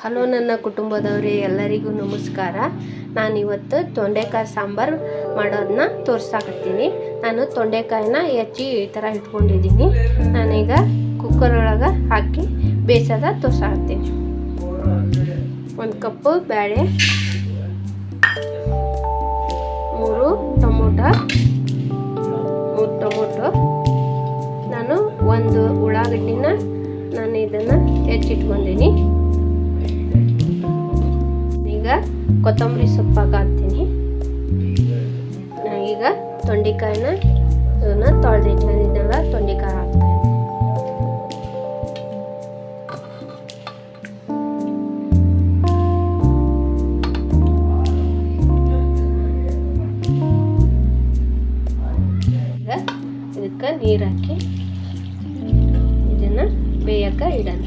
Hello ನನ್ನ ಕುಟುಂಬದವರೇ, ಎಲ್ಲರಿಗೂ ನಮಸ್ಕಾರ. ನಾನಿವತ್ತು ತೊಂಡೆಕಾಯಿ ಸಾಂಬಾರು ಮಾಡೋದನ್ನ ತೋರಿಸಾಕತ್ತೀನಿ. ನಾನು ತೊಂಡೆಕಾಯಿನ ಹೆಚ್ಚಿ ಈ ಥರ ಇಟ್ಕೊಂಡಿದ್ದೀನಿ. ನಾನೀಗ ಕುಕ್ಕರ್ ಒಳಗೆ ಹಾಕಿ ಬೇಯಿಸೋದ ತೋರಿಸಾಕತ್ತೀನಿ. 1 ಕಪ್ಪು ಬೇಳೆ, 3 ಟೊಮೊಟೊ, ನಾನು 1 ಉಳ್ಳಾಗಡ್ಡಿನ ನಾನು ಇದನ್ನು ಹೆಚ್ಚಿಟ್ಕೊಂಡಿನಿ. ಈಗ ಕೊತ್ತಂಬರಿ ಸೊಪ್ಪು ಹಾಕ್ತೀನಿ. ಈಗ ತೊಂಡೆಕಾಯಿನ ಇದನ್ನು ತೊಳೆದಿಟ್ಟೆಲ್ಲ ತೊಂಡೆಕಾಯಿ ಹಾಕ್ತೀನಿ. ಈಗ ಇದಕ್ಕೆ ನೀರು ಹಾಕಿ ಇದನ್ನು ಬೇಯಕ್ಕೆ ಇಡೋಣ.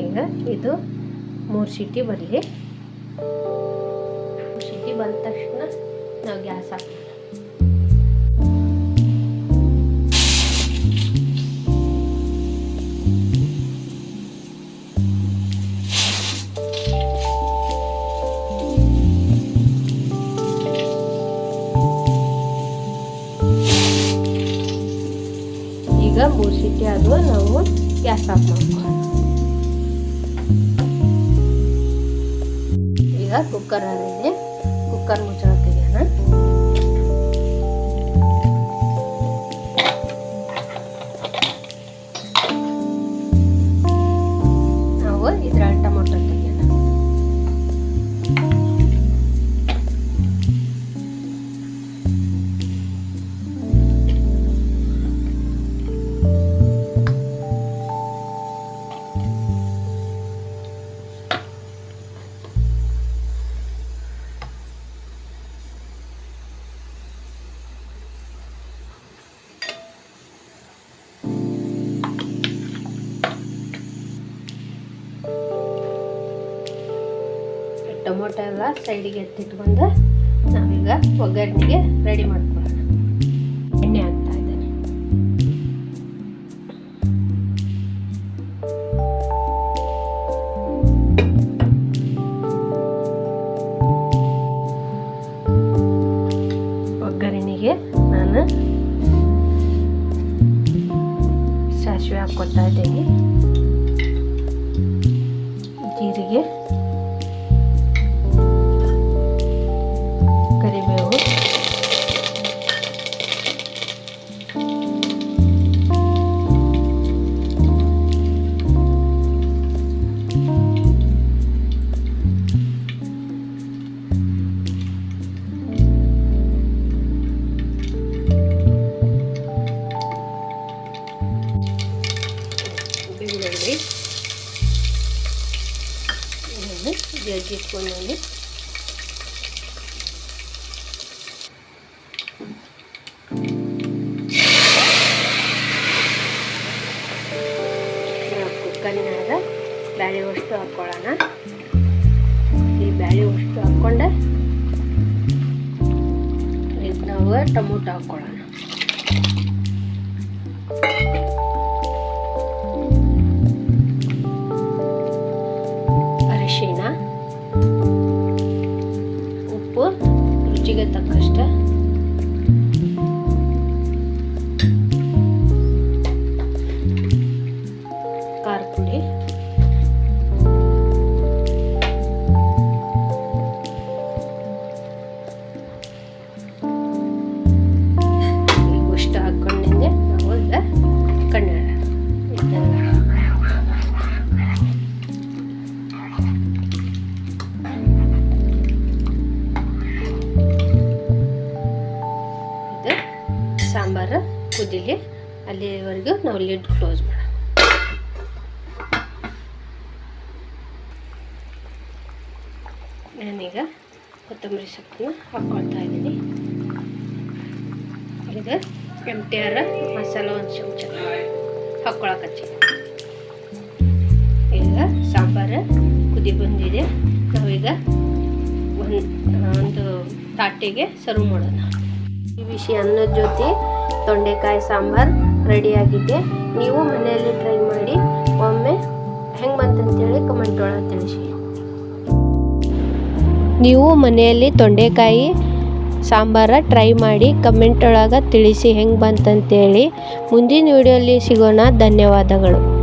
ಈಗ ಇದು 3 ಸೀಟಿ ಬರಲಿ. 3 ಸೀಟಿ ಬಂದ ತಕ್ಷಣ ನಾವು ಗ್ಯಾಸ್ ಹಾಕೋಣ. ಈಗ 3 ಸೀಟಿ ಆದ್ರೂ ನಾವು ಗ್ಯಾಸ್ ಆಫ್ ಮಾಡ್ಕೊಳ್ಳೋಣ. ಈಗ ಕುಕ್ಕರ್ ಆಗಿದೆ. ಕುಕ್ಕರ್ ಮುಚ್ಚಳ ತೆಗೆಯೋಣ. ನಾವು ಇದ್ರಲ್ಲಿ ಟೊಮೊಟೊ ತೆಗೆಯೋಣ. ಟೊಮೊಟೊ ಎಲ್ಲ ಸೈಡಿಗೆ ಎತ್ತಿಟ್ಕೊಂಡು ನಾವೀಗ ಒಗ್ಗರಣೆಗೆ ರೆಡಿ ಮಾಡ್ಕೊಳ್ಳೋಣ. ಎಣ್ಣೆ ಹಾಕ್ತಾ ಇದ್ದೇನೆ. ಒಗ್ಗರಣೆಗೆ ನಾನು ಸಾಸಿವೆ ಹಾಕ್ಕೊತಾ ಇದ್ದೀನಿ. ಜೀರಿಗೆ, ಕರಿಬೇವು, ಬೆಳ್ಳುಳ್ಳಿ ಜಜ್ಜಿಟ್ಕೊಂಡು ಕುಕ್ಕರ್ನಾಗ ಬ್ಯಾಳೆ ಅಷ್ಟು ಹಾಕ್ಕೊಳ್ಳೋಣ. ಈ ಬ್ಯಾಳೆ ಅಷ್ಟು ಹಾಕ್ಕೊಂಡೆ ಈಗ ನಾವು ಟೊಮೊಟೊ ಹಾಕ್ಕೊಳ್ಳೋಣ. ಅರಿಶಿಣ, ಉಪ್ಪು ರುಚಿಗೆ ತಕ್ಕಷ್ಟು, ಖಾರ ಪುಡಿ, ಇಷ್ಟು ಹಾಕ್ಕೊಂಡಿದ್ದೆ ನಾವು ಈಗ ಕನ್ನಡ ಇದೆಲ್ಲ ಇದು ಸಾಂಬಾರು ಕುದಿಲಿ. ಅಲ್ಲಿವರೆಗೂ ನಾವು ಲಿಡ್ ಕ್ಲೋಸ್ ಮಾಡೋಣ. ನಾನೀಗ ಕೊತ್ತಂಬರಿ ಸೊಪ್ಪನ್ನು ಹಾಕ್ಕೊಳ್ತಾ ಇದ್ದೀನಿ. ಇದು MTR ಮಸಾಲ 1 ಚಮಚ ಹಾಕ್ಕೊಳಕತ್ತೀನಿ. ಈಗ ಸಾಂಬಾರು ಕುದಿ ಬಂದಿದೆ. ನಾವೀಗ ಒಂದು ತಾಟಿಗೆ ಸರ್ವ್ ಮಾಡೋಣ. ಈ ಬಿಸಿ ಅನ್ನದ ಜೊತೆ ತೊಂಡೆಕಾಯಿ ಸಾಂಬಾರು ರೆಡಿಯಾಗಿದೆ. ನೀವು ಮನೆಯಲ್ಲಿ ಟ್ರೈ ಮಾಡಿ ಒಮ್ಮೆ ಹೆಂಗೆ ಬಂತಂತೇಳಿ ಕಮೆಂಟ್ ಒಳಗೆ ತಿಳಿಸಿ. ನೀವು ಮನೆಯಲ್ಲಿ ತೊಂಡೆಕಾಯಿ ಸಾಂಬಾರ ಟ್ರೈ ಮಾಡಿ ಕಮೆಂಟ್ ಒಳಗೆ ತಿಳಿಸಿ ಹೆಂಗೆ ಬಂತಂತೇಳಿ. ಮುಂದಿನ ವಿಡಿಯೋಲಿ ಸಿಗೋಣ. ಧನ್ಯವಾದಗಳು.